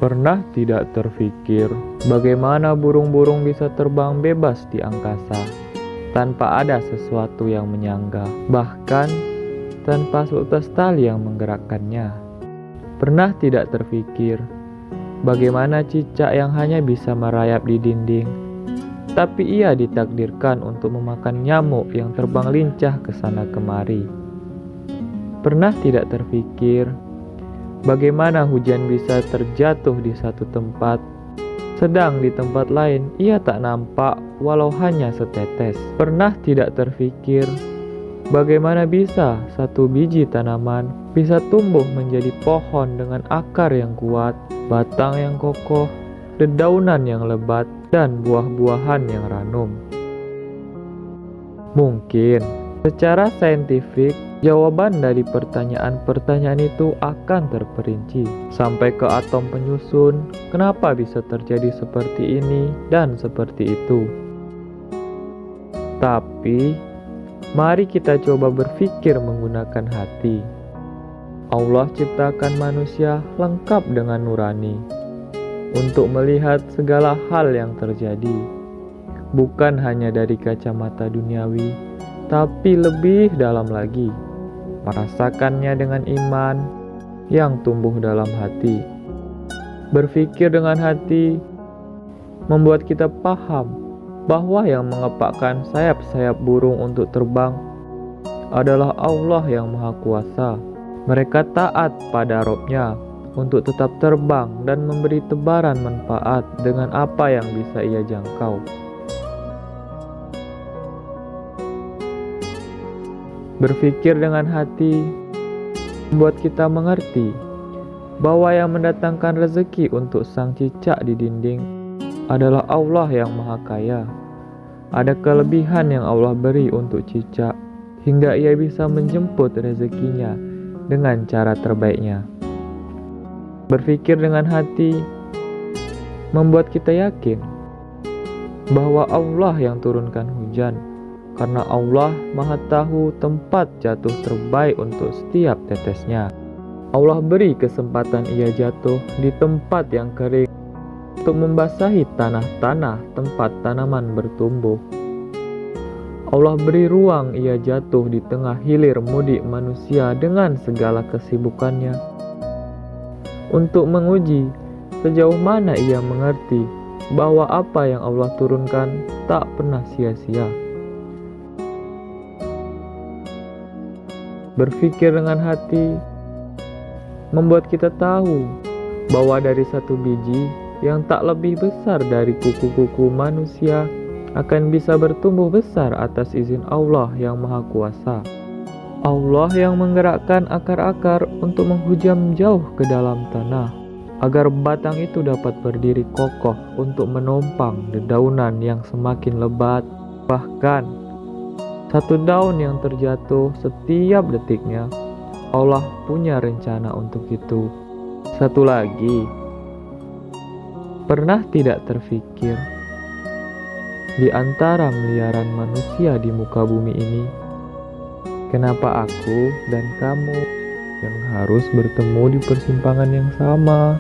Pernah tidak terfikir bagaimana burung-burung bisa terbang bebas di angkasa tanpa ada sesuatu yang menyangga, bahkan tanpa seutas tali yang menggerakkannya? Pernah tidak terfikir bagaimana cicak yang hanya bisa merayap di dinding, tapi ia ditakdirkan untuk memakan nyamuk yang terbang lincah ke sana kemari? Pernah tidak terfikir bagaimana hujan bisa terjatuh di satu tempat, sedang di tempat lain ia tak nampak walau hanya setetes? Pernah tidak terfikir bagaimana bisa satu biji tanaman bisa tumbuh menjadi pohon dengan akar yang kuat, batang yang kokoh, dedaunan yang lebat, dan buah-buahan yang ranum? Mungkin secara saintifik, jawaban dari pertanyaan-pertanyaan itu akan terperinci sampai ke atom penyusun kenapa bisa terjadi seperti ini dan seperti itu. Tapi, mari kita coba berpikir menggunakan hati. Allah ciptakan manusia lengkap dengan nurani untuk melihat segala hal yang terjadi, bukan hanya dari kacamata duniawi, tapi lebih dalam lagi, merasakannya dengan iman yang tumbuh dalam hati. Berpikir dengan hati membuat kita paham bahwa yang mengepakkan sayap-sayap burung untuk terbang adalah Allah yang Maha Kuasa. Mereka taat pada Robnya untuk tetap terbang dan memberi tebaran manfaat dengan apa yang bisa ia jangkau. Berpikir dengan hati membuat kita mengerti bahwa yang mendatangkan rezeki untuk sang cicak di dinding adalah Allah yang Maha Kaya. Ada kelebihan yang Allah beri untuk cicak hingga ia bisa menjemput rezekinya dengan cara terbaiknya. Berpikir dengan hati membuat kita yakin bahwa Allah yang turunkan hujan, karena Allah Maha Tahu tempat jatuh terbaik untuk setiap tetesnya. Allah beri kesempatan ia jatuh di tempat yang kering untuk membasahi tanah-tanah tempat tanaman bertumbuh. Allah beri ruang ia jatuh di tengah hilir mudik manusia dengan segala kesibukannya, untuk menguji sejauh mana ia mengerti bahwa apa yang Allah turunkan tak pernah sia-sia. Berpikir dengan hati membuat kita tahu bahwa dari satu biji yang tak lebih besar dari kuku-kuku manusia akan bisa bertumbuh besar atas izin Allah yang Maha Kuasa. Allah yang menggerakkan akar-akar untuk menghujam jauh ke dalam tanah agar batang itu dapat berdiri kokoh untuk menopang dedaunan yang semakin lebat. Bahkan satu daun yang terjatuh setiap detiknya, Allah punya rencana untuk itu. Satu lagi, pernah tidak terfikir di antara miliaran manusia di muka bumi ini, kenapa aku dan kamu yang harus bertemu di persimpangan yang sama?